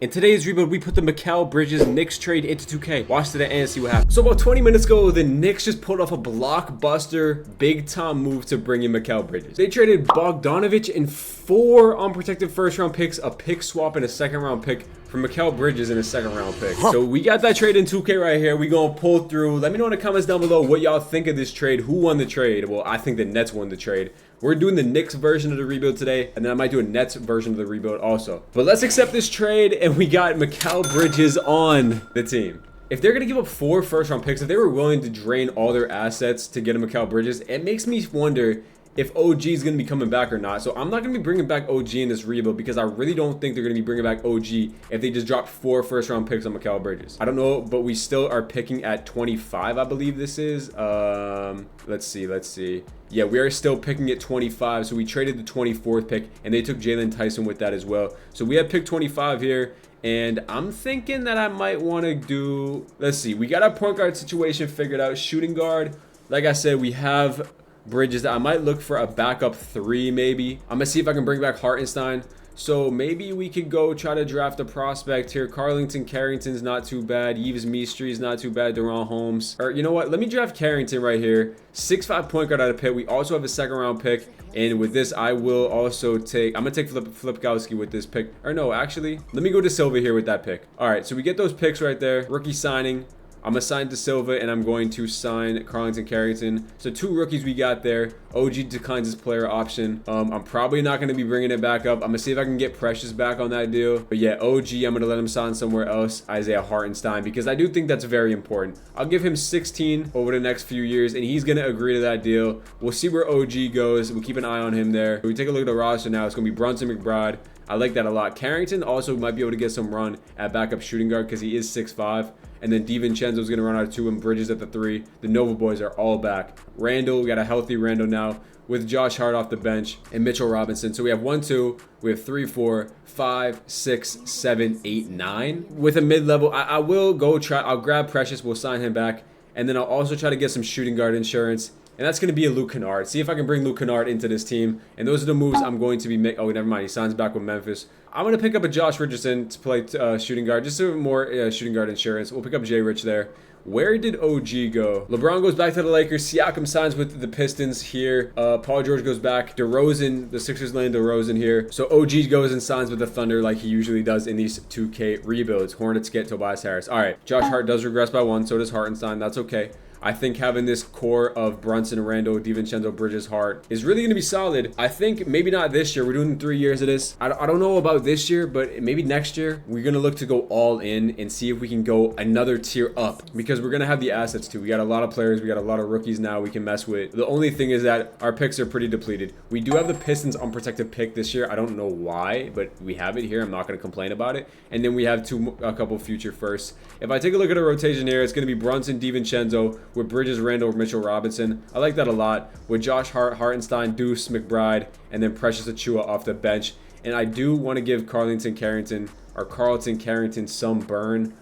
In today's rebuild, we put the Mikal Bridges Knicks trade into 2K. Watch today and see what happens. So about 20 minutes ago, the Knicks just pulled off a blockbuster, big-time move to bring in Mikal Bridges. They traded Bogdanovich and 4 unprotected first-round picks, a pick swap, and a second-round pick for Mikal Bridges and a second-round pick. So we got that trade in 2K right here. We gonna pull through. Let me know in the comments down below what y'all think of this trade. Who won the trade? Well, I think the Nets won the trade. We're doing the Knicks version of the rebuild today, and then I might do a Nets version of the rebuild also. But let's accept this trade, and we got Mikal Bridges on the team. If they're going to give up 4 first-round picks, if they were willing to drain all their assets to get a Mikal Bridges, it makes me wonder if OG is going to be coming back or not. So I'm not going to be bringing back OG in this rebuild because I really don't think they're going to be bringing back OG if they just drop 4 first-round picks on Mikal Bridges. I don't know, but we still are picking at 25, I believe this is. Let's see. Yeah, we are still picking at 25, so we traded the 24th pick, and they took Jalen Tyson with that as well. So we have pick 25 here, and I'm thinking that I might want to do... Let's see. We got our point guard situation figured out. Shooting guard, like I said, we have Bridges. I might look for a backup 3 maybe. I'm going to see if I can bring back Hartenstein. So maybe we could go try to draft a prospect here. Carrington's not too bad. Yves Mistry's not too bad. Deron Holmes. Or you know what? Let me draft Carrington right here. 6'5" point guard out of Pitt. We also have a second round pick. And with this, I will also take... I'm going to take Flipkowski with this pick. Or no, actually, let me go to Silva here with that pick. All right, so we get those picks right there. Rookie signing. I'm going to sign De Silva, and I'm going to sign Carrington. So 2 rookies we got there. OG declines his player option. I'm probably not going to be bringing it back up. I'm going to see if I can get Precious back on that deal. But yeah, OG, I'm going to let him sign somewhere else. Isaiah Hartenstein, because I do think that's very important. I'll give him 16 over the next few years, and he's going to agree to that deal. We'll see where OG goes. We'll keep an eye on him there. We take a look at the roster now. It's going to be Brunson, McBride. I like that a lot. Carrington also might be able to get some run at backup shooting guard because he is 6'5". And then DiVincenzo's going to run out of 2 and Bridges at the 3. The Nova boys are all back. Randall, we got a healthy Randall now with Josh Hart off the bench and Mitchell Robinson. So we have 1, 2, we have 3, 4, 5, 6, 7, 8, 9. With a mid-level, I will go try. I'll grab Precious. We'll sign him back. And then I'll also try to get some shooting guard insurance. And that's going to be a Luke Kennard. See if I can bring Luke Kennard into this team. And those are the moves I'm going to be making. Oh, never mind. He signs back with Memphis. I'm going to pick up a Josh Richardson to play shooting guard. Just some more shooting guard insurance. We'll pick up Jay Rich there. Where did OG go? LeBron goes back to the Lakers. Siakam signs with the Pistons here. Paul George goes back. DeRozan, the Sixers land DeRozan here. So OG goes and signs with the Thunder like he usually does in these 2K rebuilds. Hornets get Tobias Harris. All right. Josh Hart does regress by 1. So does Hartenstein. That's okay. I think having this core of Brunson, Randall, DiVincenzo, Bridges, Hart is really going to be solid. I think maybe not this year. We're doing 3 years of this. I don't know about this year, but maybe next year we're going to look to go all in and see if we can go another tier up because we're going to have the assets too. We got a lot of players. We got a lot of rookies now we can mess with. The only thing is that our picks are pretty depleted. We do have the Pistons unprotected pick this year. I don't know why, but we have it here. I'm not going to complain about it. And then we have a couple future firsts. If I take a look at a rotation here, it's going to be Brunson, DiVincenzo with Bridges, Randall, Mitchell Robinson. I like that a lot. With Josh Hart, Hartenstein, Deuce, McBride, and then Precious Achiuwa off the bench. And I do want to give Carlton Carrington some burn.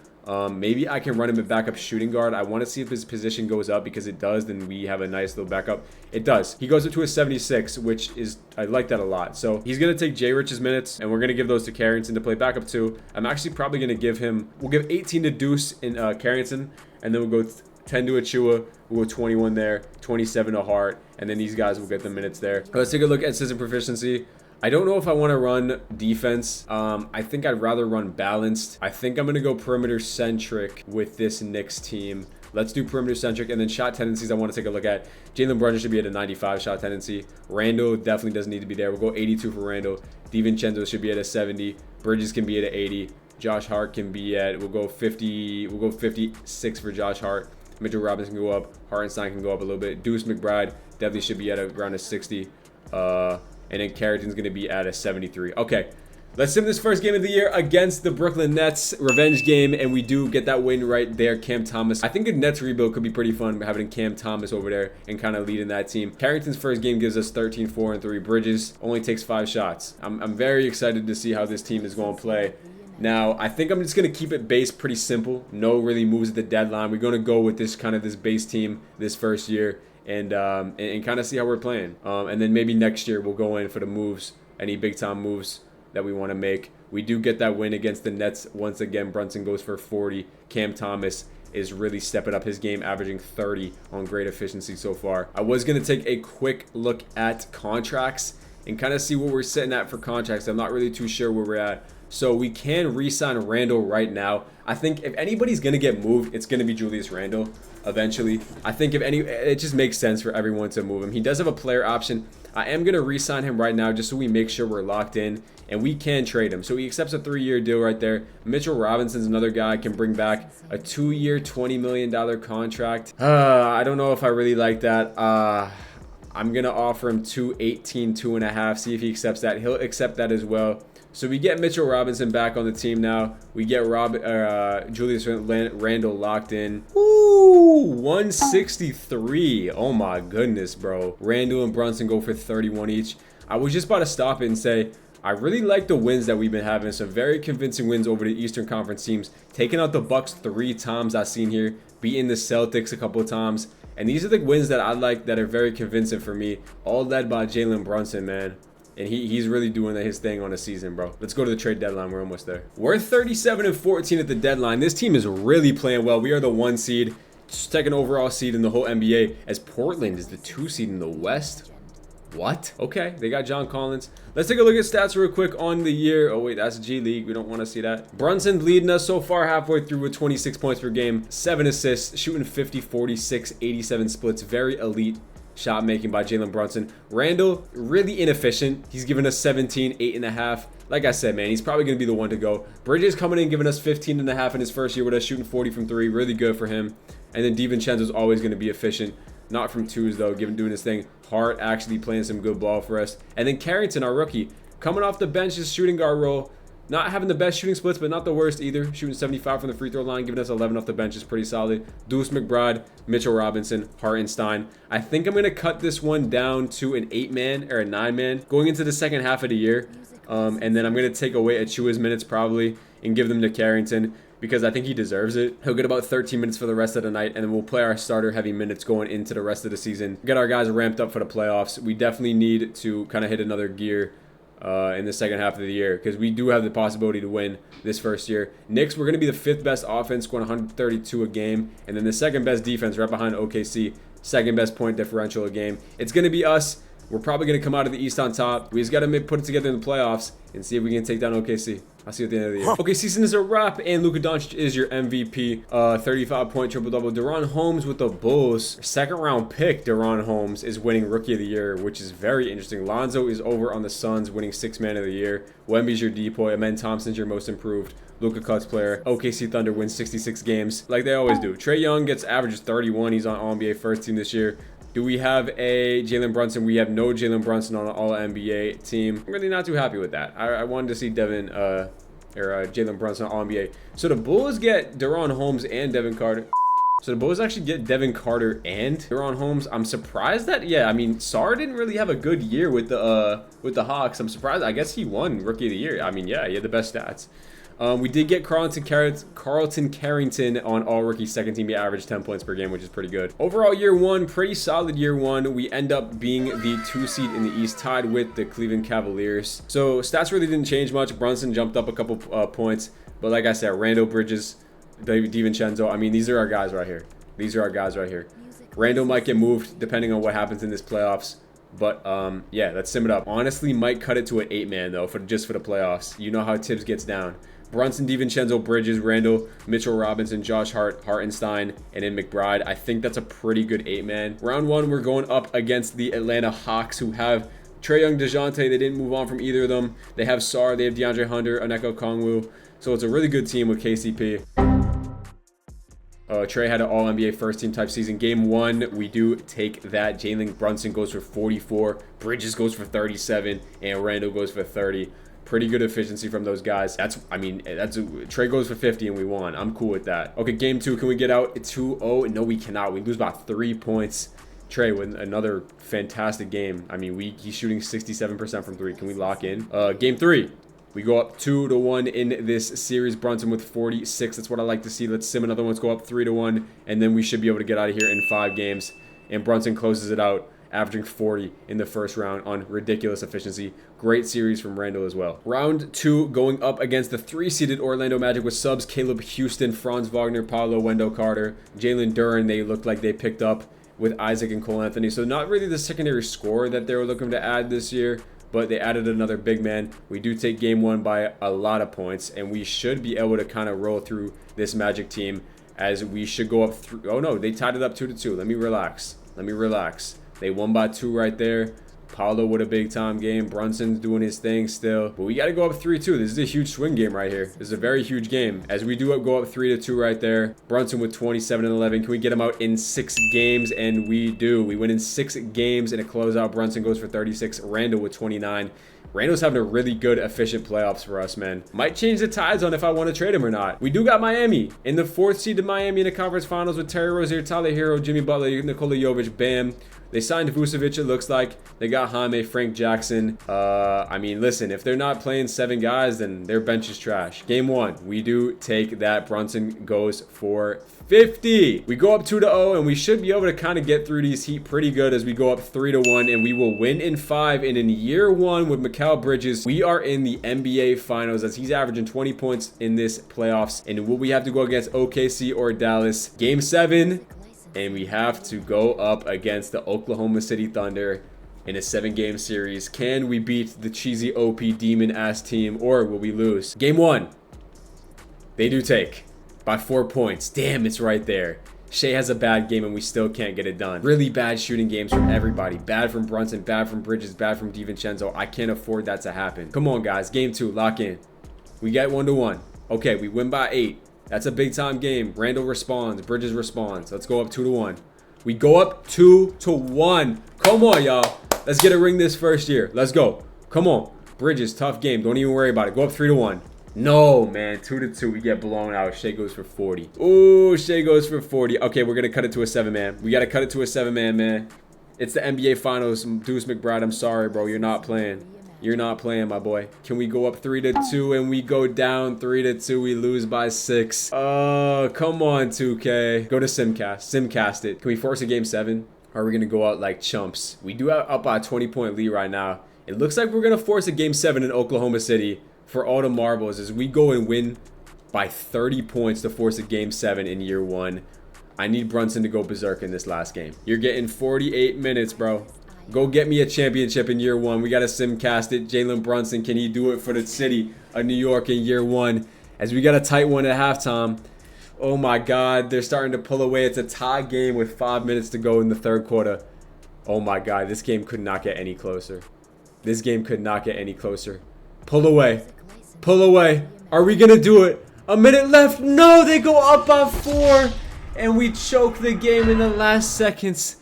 Maybe I can run him at backup shooting guard. I want to see if his position goes up because it does. Then we have a nice little backup. It does. He goes up to a 76, which is, I like that a lot. So he's going to take Jay Rich's minutes, and we're going to give those to Carrington to play backup too. I'm actually probably going to give him, we'll give 18 to Deuce and Carrington, and then we'll go 10 to Achiuwa, we'll go 21 there, 27 to Hart, and then these guys will get the minutes there. Let's take a look at system proficiency. I don't know if I want to run defense. I think I'd rather run balanced. I think I'm going to go perimeter centric with this Knicks team. Let's do perimeter centric, and then shot tendencies I want to take a look at. Jalen Brunson should be at a 95 shot tendency. Randall definitely doesn't need to be there. We'll go 82 for Randall. DiVincenzo should be at a 70. Bridges can be at an 80. Josh Hart can be at, we'll go 50. We'll go 56 for Josh Hart. Mitchell Robinson can go up. Hartenstein can go up a little bit. Deuce McBride definitely should be at around a 60. And then Carrington's going to be at a 73. Okay, let's sim this first game of the year against the Brooklyn Nets. Revenge game, and we do get that win right there. Cam Thomas. I think a Nets rebuild could be pretty fun having Cam Thomas over there and kind of leading that team. Carrington's first game gives us 13, 4, and 3. Bridges only takes 5 shots. I'm very excited to see how this team is going to play. Now, I think I'm just going to keep it base pretty simple. No really moves at the deadline. We're going to go with this base team this first year and kind of see how we're playing. And then maybe next year we'll go in for the moves, any big time moves. that we want to make. We do get that win against the Nets. Once again, Brunson goes for 40. Cam Thomas is really stepping up his game, averaging 30 on great efficiency so far. I was going to take a quick look at contracts and kind of see what we're sitting at for contracts. I'm not really too sure where we're at. So we can re-sign Randall right now. I think if anybody's going to get moved, it's going to be Julius Randle eventually. I think if any, it just makes sense for everyone to move him. He does have a player option. I am going to re-sign him right now just so we make sure we're locked in and we can trade him. So he accepts a 3-year deal right there. Mitchell Robinson's another guy I can bring back. A 2-year, $20 million contract. I don't know if I really like that. I'm going to offer him 218, 2.5. See if he accepts that. He'll accept that as well. So we get Mitchell Robinson back on the team now. We get Julius Randle locked in. Ooh, 163. Oh my goodness, bro. Randle and Brunson go for 31 each. I was just about to stop it and say, I really like the wins that we've been having. Some very convincing wins over the Eastern Conference teams. Taking out the Bucks 3 times I've seen here. Beating the Celtics a couple of times. And these are the wins that I like that are very convincing for me. All led by Jalen Brunson, man. And he's really doing his thing on the season, bro. Let's go to the trade deadline. We're almost there. We're 37-14 at the deadline. This team is really playing well. We are the 1 seed, second overall seed in the whole NBA, as Portland is the 2 seed in the West. What? Okay, they got John Collins. Let's take a look at stats real quick on the year. Oh, wait, that's G League. We don't want to see that. Brunson leading us so far halfway through with 26 points per game, 7 assists, shooting 50, 46, 87 splits. Very elite shot making by Jalen Brunson. Randle, really inefficient. He's giving us 17, 8.5. Like I said, man, he's probably going to be the one to go. Bridges coming in, giving us 15.5 in his first year with us, shooting 40 from 3. Really good for him. And then DiVincenzo's always going to be efficient. Not from 2s, though, doing his thing. Hart actually playing some good ball for us. And then Carrington, our rookie, coming off the bench, his shooting guard role. Not having the best shooting splits, but not the worst either. Shooting 75 from the free throw line, giving us 11 off the bench is pretty solid. Deuce McBride, Mitchell Robinson, Hartenstein. I think I'm going to cut this one down to an 8-man or a 9-man going into the second half of the year. And then I'm going to take away Achua's minutes probably and give them to Carrington because I think he deserves it. He'll get about 13 minutes for the rest of the night, and then we'll play our starter heavy minutes going into the rest of the season. Get our guys ramped up for the playoffs. We definitely need to kind of hit another gear in the second half of the year because we do have the possibility to win this first year. Knicks, we're going to be the 5th best offense, scoring 132 a game, and then the 2nd best defense right behind OKC, 2nd best point differential a game. It's going to be us. We're probably going to come out of the East on top. We just got to put it together in the playoffs and see if we can take down OKC. I'll see you at the end of the year. Okay, season is a wrap, and Luka Doncic is your MVP. 35-point triple-double. Deron Holmes with the Bulls. 2nd-round pick, Deron Holmes, is winning Rookie of the Year, which is very interesting. Lonzo is over on the Suns, winning 6th Man of the Year. Wemby's your depoy. Amen Thompson's your most improved. Luka Cuts player. OKC Thunder wins 66 games, like they always do. Trae Young gets averages 31. He's on All-NBA first team this year. Do we have a Jalen Brunson? We have no Jalen Brunson on an All-NBA team. I'm really not too happy with that. I wanted to see Jalen Brunson on All-NBA. So the Bulls get Deron Holmes and Devin Carter. So the Bulls actually get Devin Carter and Deron Holmes. I'm surprised that, yeah, I mean, Sarr didn't really have a good year with the Hawks. I'm surprised. I guess he won Rookie of the Year. I mean, yeah, he had the best stats. We did get Carlton Carrington on all-rookie second team. He averaged 10 points per game, which is pretty good. Overall, year 1, pretty solid year 1. We end up being the 2 seed in the East, tied with the Cleveland Cavaliers. So stats really didn't change much. Brunson jumped up a couple points. But like I said, Randall, Bridges, DiVincenzo. I mean, these are our guys right here. These are our guys right here. Randall might get moved depending on what happens in this playoffs. But yeah, let's sim it up. Honestly, might cut it to an 8-man though, just for the playoffs. You know how Tibbs gets down. Brunson, DiVincenzo, Bridges, Randall, Mitchell Robinson, Josh Hart, Hartenstein, and then McBride. I think that's a pretty good 8-man. Round 1, we're going up against the Atlanta Hawks, who have Trae Young, DeJounte. They didn't move on from either of them. They have Sarr, they have DeAndre Hunter, Onyeka Okongwu. So it's a really good team with KCP. Trae had an All-NBA first-team type season. Game 1, we do take that. Jalen Brunson goes for 44. Bridges goes for 37. And Randall goes for 30. Pretty good efficiency from those guys. Trae goes for 50 and we won. I'm cool with that. Okay, game 2. Can we get out 2-0? No, we cannot. We lose by 3 points. Trae with another fantastic game. I mean, he's shooting 67% from 3. Can we lock in? Game 3. We go up 2-1 in this series. Brunson with 46. That's what I like to see. Let's sim another one. Let's go up 3-1. And then we should be able to get out of here in 5 games. And Brunson closes it out. averaging 40 in the first round on ridiculous efficiency. Great series from Randall as well. Round 2, going up against the 3-seeded Orlando Magic with subs Caleb Houston, Franz Wagner, Paolo, Wendell Carter, Jalen Duren. They looked like they picked up with Isaac and Cole Anthony. So not really the secondary score that they were looking to add this year, but they added another big man. We do take game 1 by a lot of points, and we should be able to kind of roll through this Magic team, as we should go up oh no, they tied it up 2-2. Let me relax. They won by 2 right there. Paolo with a big time game. Brunson's doing his thing still. But we got to go up 3-2. This is a huge swing game right here. This is a very huge game. As we do go up 3-2 right there. Brunson with 27 and 11. Can we get him out in 6 games? And we do. We win in 6 games in a closeout. Brunson goes for 36. Randall with 29. Randall's having a really good, efficient playoffs for us, man. Might change the tides on if I want to trade him or not. We do got Miami. In the 4th seed to Miami in the conference finals with Terry Rozier, Tyler Hero, Jimmy Butler, Nikola Jovic, Bam. They signed Vucevic, it looks like. They got Jaime, Frank Jackson. I mean, listen, if they're not playing 7 guys, then their bench is trash. Game 1, we do take that. Brunson goes for 50. We go up 2-0, and we should be able to kind of get through these Heat pretty good as we go up 3-1, and we will win in 5. And in year 1 with Mikal Bridges, we are in the NBA Finals as he's averaging 20 points in this playoffs. And will we have to go against OKC or Dallas? Game 7. And we have to go up against the Oklahoma City Thunder in a 7-game series. Can we beat the cheesy OP demon-ass team, or will we lose? Game 1. They do take by 4 points. Damn, it's right there. Shea has a bad game, and we still can't get it done. Really bad shooting games from everybody. Bad from Brunson, bad from Bridges, bad from DiVincenzo. I can't afford that to happen. Come on, guys. Game 2, lock in. We get 1-1. Okay, we win by 8. That's a big time game. Randall responds. Bridges responds. Let's go up 2-1. We go up 2-1. Come on, y'all. Let's get a ring this first year. Let's go. Come on. Bridges, tough game. Don't even worry about it. Go up 3-1. No, man. 2-2. We get blown out. Shea goes for 40. Ooh, Shea goes for 40. Okay, we're going to cut it to a 7-man. We got to cut it to a 7-man, man. It's the NBA Finals. Deuce McBride, I'm sorry, bro. You're not playing. You're not playing, my boy. Can we go up 3-2 and we go down 3-2? We lose by 6. Oh, come on, 2K. Go to Simcast. Simcast it. Can we force a game 7? Or are we going to go out like chumps? We do have up by a 20-point lead right now. It looks like we're going to force a game 7 in Oklahoma City for all the marbles as we go and win by 30 points to force a game 7 in year 1. I need Brunson to go berserk in this last game. You're getting 48 minutes, bro. Go get me a championship in year 1. We got to simcast it. Jalen Brunson, can he do it for the city of New York in year 1? As we got a tight one at halftime. Oh my God, they're starting to pull away. It's a tie game with 5 minutes to go in the 3rd quarter. Oh my God, this game could not get any closer. This game could not get any closer. Pull away. Pull away. Are we going to do it? A minute left. No, they go up by 4. And we choke the game in the last seconds.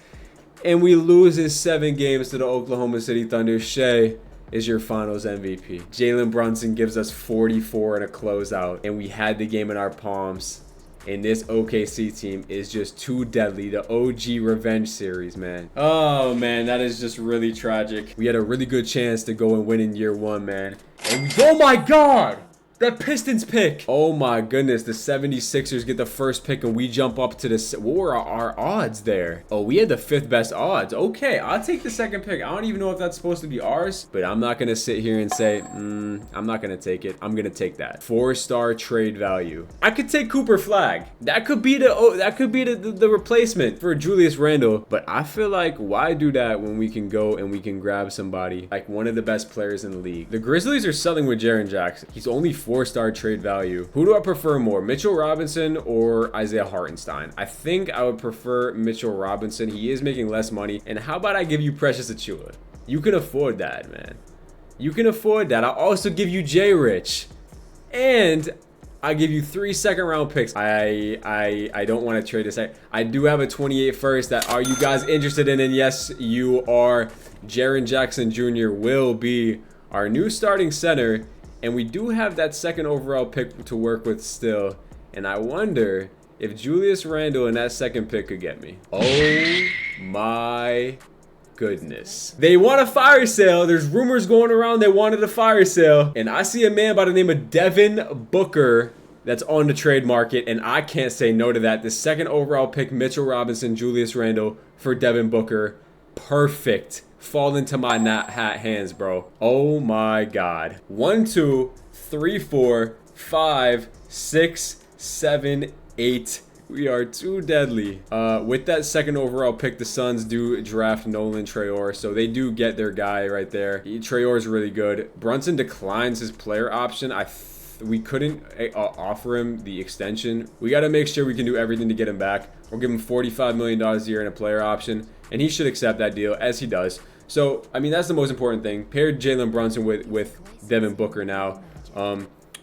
And we lose in 7 games to the Oklahoma City Thunder. Shea is your finals MVP. Jalen Brunson gives us 44 in a closeout. And we had the game in our palms. And this OKC team is just too deadly. The OG revenge series, man. Oh, man, that is just really tragic. We had a really good chance to go and win in year 1, man. And oh, my God. That Pistons pick. Oh my goodness. The 76ers get the first pick and we jump up to the... What were our odds there? Oh, we had the 5th best odds. Okay, I'll take the 2nd pick. I don't even know if that's supposed to be ours, but I'm not going to sit here and say, I'm not going to take it. I'm going to take that. 4-star trade value. I could take Cooper Flag. That could be the replacement for Julius Randle, but I feel like why do that when we can go and we can grab somebody like one of the best players in the league? The Grizzlies are selling with Jaren Jackson. He's only 4-star trade value. Who do I prefer more, Mitchell Robinson or Isaiah Hartenstein? I think I would prefer Mitchell Robinson. He is making less money. And how about I give you Precious Achiuwa? You can afford that, man. You can afford that. I'll also give you J. Rich. And I give you 3 second-round picks. I don't want to trade this. I do have a 28 first that are you guys interested in? And yes, you are. Jaren Jackson Jr. will be our new starting center. And we do have that 2nd overall pick to work with still. And I wonder if Julius Randle and that 2nd pick could get me. Oh my goodness. They want a fire sale. There's rumors going around they wanted a fire sale. And I see a man by the name of Devin Booker that's on the trade market. And I can't say no to that. The 2nd overall pick, Mitchell Robinson, Julius Randle for Devin Booker. perfect. Fall into my hat hands, bro. Oh my God. 1, 2, 3, 4, 5, 6, 7, 8. We are too deadly. With that second overall pick, the Suns do draft Nolan Traore, so they do get their guy right there. Traore is really good. Brunson declines his player option. We couldn't offer him the extension. We got to make sure we can do everything to get him back. We'll give him $45 million a year in a player option, and he should accept that deal, as he does. So, I mean, that's the most important thing. Paired Jalen Brunson with Devin Booker now.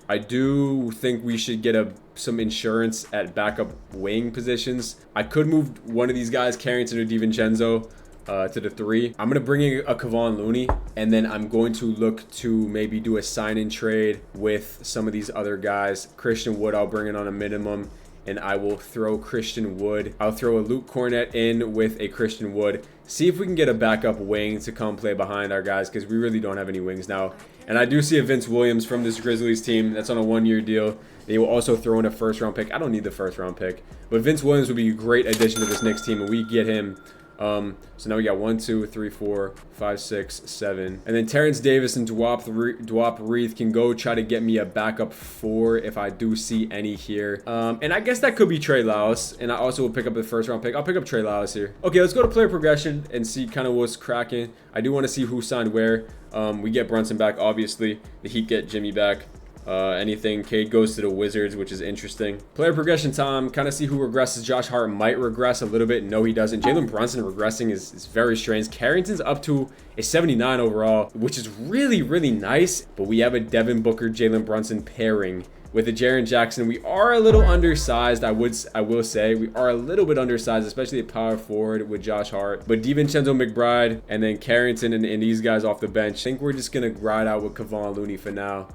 I do think we should get some insurance at backup wing positions. I could move one of these guys, Carrington or DiVincenzo, to the 3. I'm going to bring in a Kevon Looney, and then I'm going to look to maybe do a sign-in trade with some of these other guys. Christian Wood, I'll bring in on a minimum, and I will throw Christian Wood. I'll throw a Luke Cornett in with a Christian Wood. See if we can get a backup wing to come play behind our guys, because we really don't have any wings now. And I do see a Vince Williams from this Grizzlies team. That's on a 1-year deal. They will also throw in a first-round pick. I don't need the first-round pick. But Vince Williams would be a great addition to this Knicks team, and we get him. So now we got 1, 2, 3, 4, 5, 6, 7. And then Terrence Davis and Dwap Reith can go try to get me a backup 4 if I do see any here. And I guess that could be Trey Lyles. And I also will pick up the first-round pick. I'll pick up Trey Lyles here. Okay, let's go to player progression and see kind of what's cracking. I do want to see who signed where. We get Brunson back, obviously. The Heat get Jimmy back. Anything. Cade goes to the Wizards, which is interesting. Player progression time. Kind of see who regresses. Josh Hart might regress a little bit. No, he doesn't. Jalen Brunson regressing is very strange. Carrington's up to a 79 overall, which is really, really nice. But we have a Devin Booker, Jalen Brunson pairing with a Jaren Jackson. We are a little undersized. I will say we are a little bit undersized, especially at power forward with Josh Hart. But DiVincenzo, McBride, and then Carrington and these guys off the bench. I think we're just gonna ride out with Kevon Looney for now.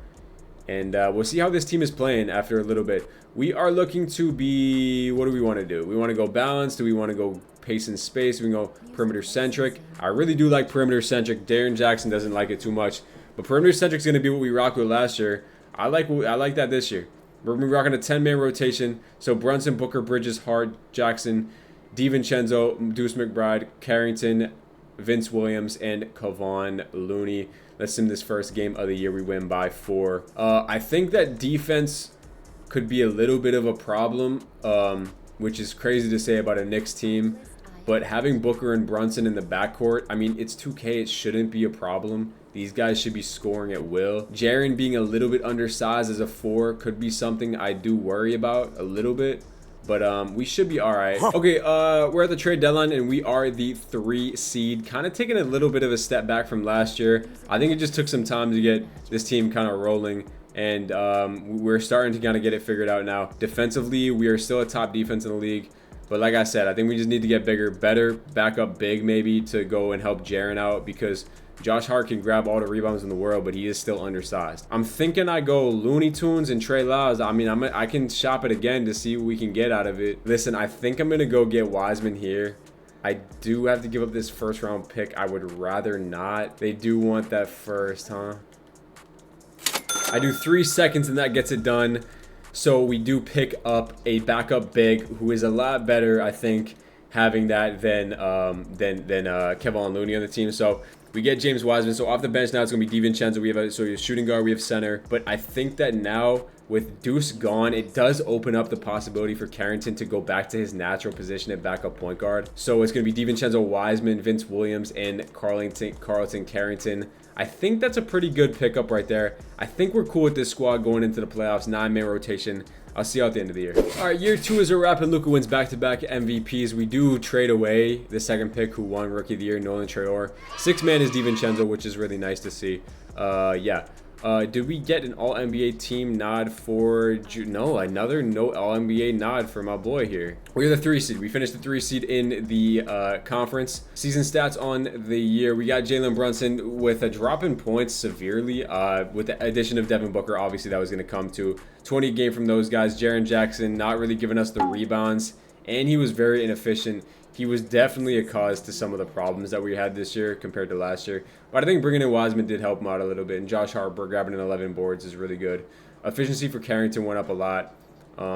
And we'll see how this team is playing after a little bit. We are looking to be, what do we want to do? We want to go balanced. Do we want to go pace and space? We can go perimeter centric. I really do like perimeter centric. Darren Jackson doesn't like it too much. But perimeter centric is going to be what we rocked with last year. I like that this year. We're rocking a 10-man rotation. So Brunson, Booker, Bridges, Hart, Jackson, DiVincenzo, Deuce McBride, Carrington, Vince Williams, and Kevon Looney. Let's sim this first game of the year. We win by 4. I think that defense could be a little bit of a problem, which is crazy to say about a Knicks team. But having Booker and Brunson in the backcourt, I mean, it's 2K. It shouldn't be a problem. These guys should be scoring at will. Jaren being a little bit undersized as a 4 could be something I do worry about a little bit. But we should be all right. Okay, we're at the trade deadline, and we are the 3 seed. Kind of taking a little bit of a step back from last year. I think it just took some time to get this team kind of rolling. And we're starting to kind of get it figured out now. Defensively, we are still a top defense in the league. But like I said, I think we just need to get better backup big maybe to go and help Jaren out, because Josh Hart can grab all the rebounds in the world, but he is still undersized. I'm thinking I go Looney Tunes and Trey Lyles. I mean, I can shop it again to see what we can get out of it. Listen, I think I'm going to go get Wiseman here. I do have to give up this first-round pick. I would rather not. They do want that first, huh? I do 3 seconds, and that gets it done. So we do pick up a backup big who is a lot better, I think, having that than Kevon Looney on the team. So we get James Wiseman. So off the bench now, it's going to be DiVincenzo. We have a shooting guard. We have center. But I think that now with Deuce gone, it does open up the possibility for Carrington to go back to his natural position at backup point guard. So it's going to be DiVincenzo, Wiseman, Vince Williams, and Carlton Carrington. I think that's a pretty good pickup right there. I think we're cool with this squad going into the playoffs. 9-man rotation. I'll see you at the end of the year. All right, year 2 is a wrap, and Luka wins back-to-back MVPs. We do trade away the second pick who won Rookie of the Year, Nolan Traore. 6-man is DiVincenzo, which is really nice to see. Yeah. Did we get an All-NBA team nod for... No, another no All-NBA nod for my boy here. We're the 3 seed. We finished the 3 seed in the conference. Season stats on the year. We got Jalen Brunson with a drop in points severely. With the addition of Devin Booker, obviously that was going to come to 20 game from those guys. Jaren Jackson not really giving us the rebounds, and he was very inefficient. He was definitely a cause to some of the problems that we had this year compared to last year. But I think bringing in Wiseman did help him out a little bit. And Josh Hart grabbing an 11 boards is really good. Efficiency for Carrington went up a lot.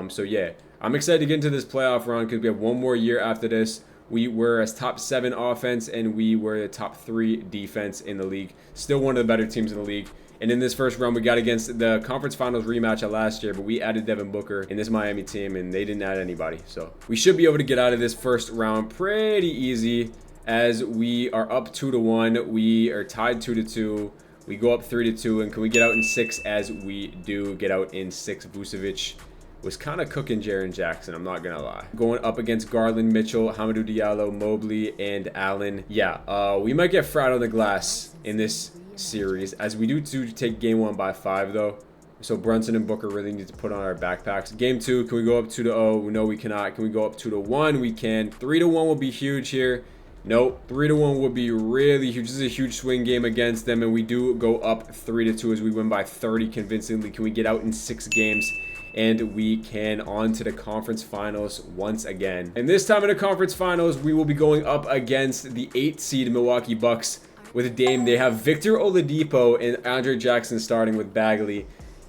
So, yeah, I'm excited to get into this playoff run because we have one more year after this. We were as top 7 offense, and we were the top 3 defense in the league. Still one of the better teams in the league. And in this first round, we got against the conference finals rematch of last year, but we added Devin Booker in this Miami team, and they didn't add anybody. So we should be able to get out of this first round pretty easy, as we are up 2-1. We are tied 2-2. We go up 3-2, and can we get out in 6? As we do get out in 6. Vucevic was kind of cooking Jaren Jackson, I'm not gonna lie. Going up against Garland, Mitchell, Hamidou Diallo, Mobley, and Allen. Yeah, we might get fried on the glass in this series, as we do take game 1 by 5 though. So Brunson and Booker really need to put on our backpacks. Game 2, can we go up 2-0? No, we cannot. Can we go up 2-1? We can. 3-1 will be huge here. Nope, 3-1 would be really huge. This is a huge swing game against them, and we do go up 3-2 as we win by 30 convincingly. Can we get out in 6 games? And we can on to the conference finals once again. And this time in the conference finals, we will be going up against the 8 seed Milwaukee Bucks with Dame. They have Victor Oladipo and Andre Jackson starting with Bagley.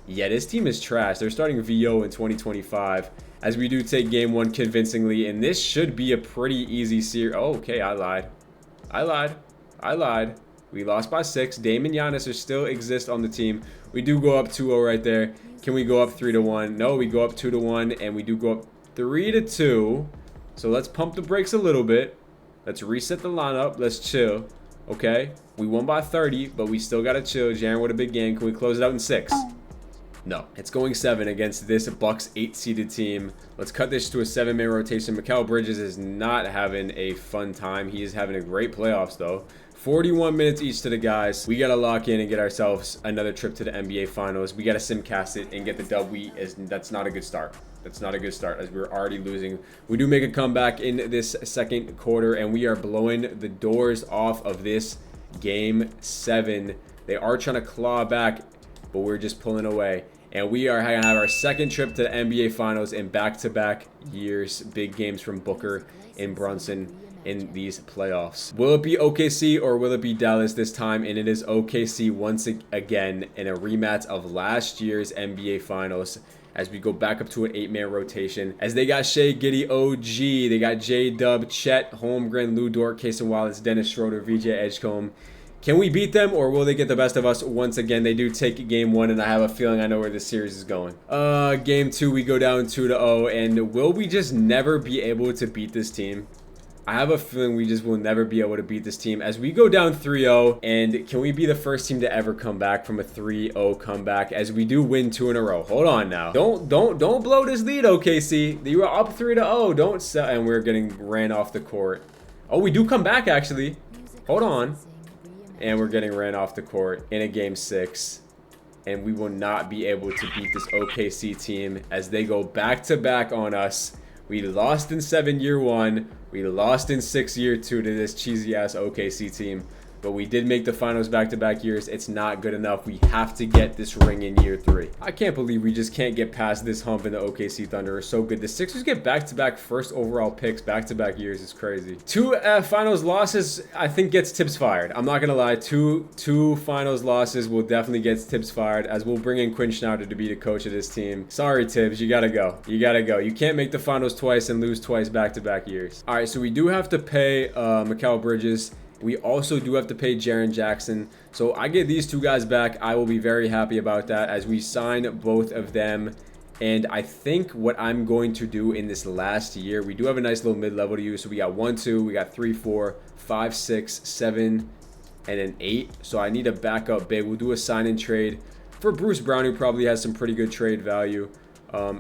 Yeah, this team is trash. They're starting VO in 2025. As we do take game 1 convincingly, and this should be a pretty easy series. Oh, okay, I lied. We lost by 6. Dame and Giannis still exist on the team. We do go up 2-0 right there. Can we go up 3-1? No, we go up 2-1, and we do go up 3-2. So let's pump the brakes a little bit. Let's reset the lineup. Let's chill. Okay, we won by 30, but we still gotta chill. Jaren with a big game. Can we close it out in 6? No. It's going 7 against this Bucks 8-seeded team. Let's cut this to a 7-man rotation. Mikal Bridges is not having a fun time. He is having a great playoffs though. 41 minutes each to the guys. We gotta lock in and get ourselves another trip to the NBA Finals. We gotta simcast it and get the dub. That's not a good start. That's not a good start, as we're already losing. We do make a comeback in this second quarter, and we are blowing the doors off of this game 7. They are trying to claw back, but we're just pulling away. And we are going to have our second trip to the NBA Finals in back-to-back years. Big games from Booker and Brunson in these playoffs. Will it be OKC or will it be Dallas this time? And it is OKC once again in a rematch of last year's NBA Finals, as we go back up to an 8-man rotation. As they got Shea, Giddey, OG, they got J-Dub, Chet, Holmgren, Lou Dort, Kaysen Wallace, Dennis Schroeder, VJ Edgecombe. Can we beat them, or will they get the best of us once again? They do take game 1, and I have a feeling I know where this series is going. Game 2, we go down 2-0, and will we just never be able to beat this team? I have a feeling we just will never be able to beat this team, as we go down 3-0. And can we be the first team to ever come back from a 3-0 comeback, as we do win 2 in a row? Hold on now. Don't blow this lead, OKC. You are up 3-0. Don't sell. And we're getting ran off the court. Oh, we do come back actually. Hold on. And we're getting ran off the court in a game 6. And we will not be able to beat this OKC team, as they go back-to-back on us. We lost in 7 year 1. We lost in 6 year 2 to this cheesy-ass OKC team. But we did make the finals back-to-back years. It's not good enough. We have to get this ring in year 3. I can't believe we just can't get past this hump, in the OKC Thunder are so good. The Sixers get back-to-back first overall picks back-to-back years. It's crazy. 2 finals losses, I think, gets Tibbs fired. I'm not gonna lie. Two finals losses will definitely get Tibbs fired, as we'll bring in Quinn Snyder to be the coach of this team. Sorry, Tibbs. You gotta go. You gotta go. You can't make the finals twice and lose twice back-to-back years. All right, so we do have to pay Mikal Bridges. We also do have to pay Jaren Jackson. So I get these 2 guys back. I will be very happy about that, as we sign both of them. And I think what I'm going to do in this last year, we do have a nice little mid-level to use. So we got 1, 2, we got 3, 4, 5, 6, 7, and an 8. So I need a backup big. We'll do a sign and trade for Bruce Brown, who probably has some pretty good trade value.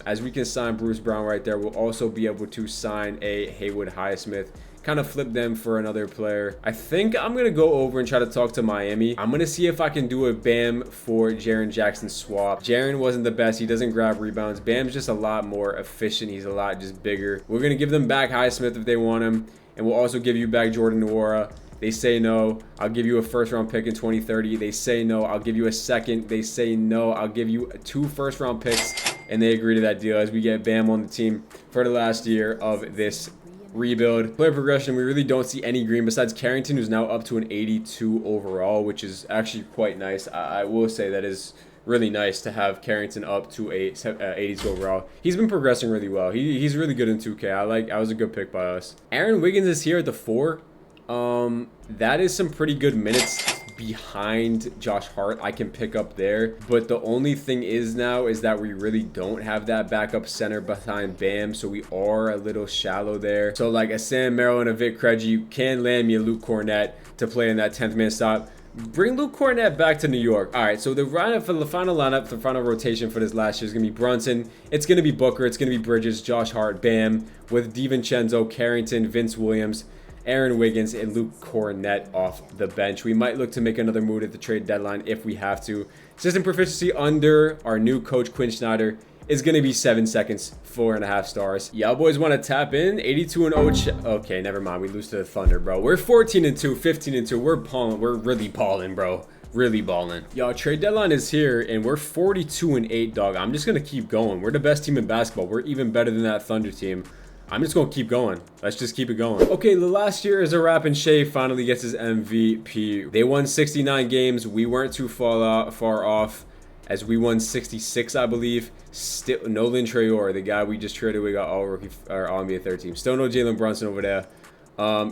As we can sign Bruce Brown right there, we'll also be able to sign a Haywood Highsmith. Kind of flip them for another player. I think I'm going to go over and try to talk to Miami. I'm going to see if I can do a Bam for Jaren Jackson swap. Jaren wasn't the best. He doesn't grab rebounds. Bam's just a lot more efficient. He's a lot just bigger. We're going to give them back Highsmith if they want him. And we'll also give you back Jordan Nwora. They say no. I'll give you a first-round pick in 2030. They say no. I'll give you a second. They say no. I'll give you 2 first-round picks. And they agree to that deal, as we get Bam on the team for the last year of this rebuild. Player progression, we really don't see any green besides Carrington, who's now up to an 82 overall, which is actually quite nice. I will say that is really nice to have Carrington up to 82 overall. He's been progressing really well. He's really good in 2K. I was a good pick by us. Aaron Wiggins is here at the 4. That is some pretty good minutes behind Josh Hart I can pick up there, but the only thing is now is that we really don't have that backup center behind Bam, so we are a little shallow there. So like a Sam Merrill and a Vic Krejci, you can land me a Luke Cornett to play in that 10th man stop. Bring Luke Cornett back to New York. All right, so the lineup for the final lineup, the final rotation for this last year is gonna be Brunson. It's gonna be Booker. It's gonna be Bridges, Josh Hart, Bam, with DiVincenzo, Carrington, Vince Williams, Aaron Wiggins, and Luke Cornett off the bench. We might look to make another move at the trade deadline if we have to. System proficiency under our new coach, Quinn Snyder, is going to be 7 seconds, 4.5 stars. Y'all boys want to tap in? 82-0. Okay, never mind. We lose to the Thunder, bro. We're 14-2, 15-2. We're balling. We're really balling, bro. Really balling. Y'all, trade deadline is here, and we're 42-8, dog. I'm just going to keep going. We're the best team in basketball. We're even better than that Thunder team. I'm just going to keep going. Let's just keep it going. Okay, the last year is a wrap, and Shea finally gets his MVP. They won 69 games. We weren't too far off, as we won 66, I believe. Still, Nolan Traore, the guy we just traded, we got all rookie or all NBA third team. Still no Jalen Brunson over there.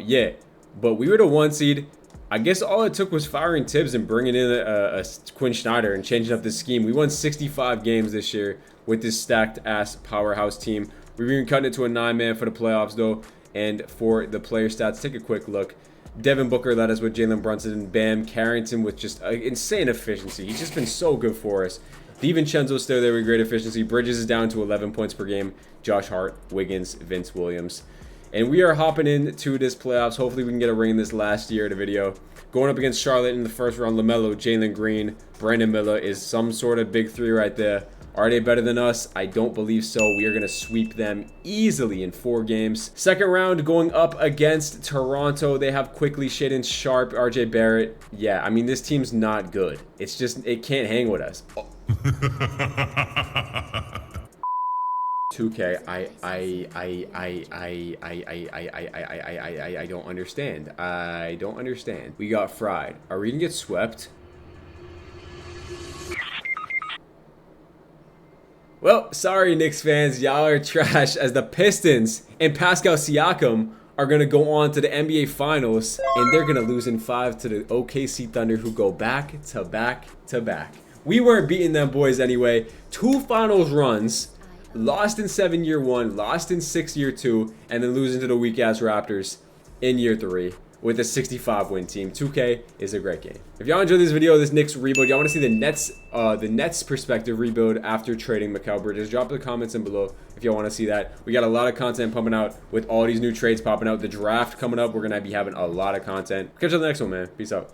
Yeah, but we were the 1 seed. I guess all it took was firing Tibbs and bringing in a Quinn Snyder and changing up the scheme. We won 65 games this year with this stacked ass powerhouse team. We've even cutting it to a 9-man for the playoffs, though. And for the player stats, take a quick look. Devin Booker led us with Jalen Brunson, and Bam Carrington with just insane efficiency. He's just been so good for us. DiVincenzo's still there with great efficiency. Bridges is down to 11 points per game. Josh Hart, Wiggins, Vince Williams. And we are hopping into this playoffs. Hopefully we can get a ring this last year of the video. Going up against Charlotte in the first round, LaMelo, Jalen Green, Brandon Miller is some sort of big 3 right there. Are they better than us? I don't believe so. We are going to sweep them easily in 4 games. Second round, going up against Toronto. They have Quickly, Shaedon Sharpe, RJ Barrett. Yeah, I mean, this team's not good. It's just, it can't hang with us. Oh. 2K, I don't understand. I don't understand. We got fried. Are we gonna get swept? Well, sorry, Knicks fans. Y'all are trash, as the Pistons and Pascal Siakam are going to go on to the NBA Finals, and they're going to lose in 5 to the OKC Thunder, who go back to back to back. We weren't beating them boys anyway. 2 finals runs, lost in 7 year 1, lost in 6 year 2, and then losing to the weak-ass Raptors in year 3. With a 65-win team. 2K is a great game. If y'all enjoyed this video, this Knicks rebuild, y'all want to see the Nets perspective rebuild after trading Mikal Bridges, drop the comments in below if y'all want to see that. We got a lot of content pumping out with all these new trades popping out. The draft coming up, we're going to be having a lot of content. Catch you on the next one, man. Peace out.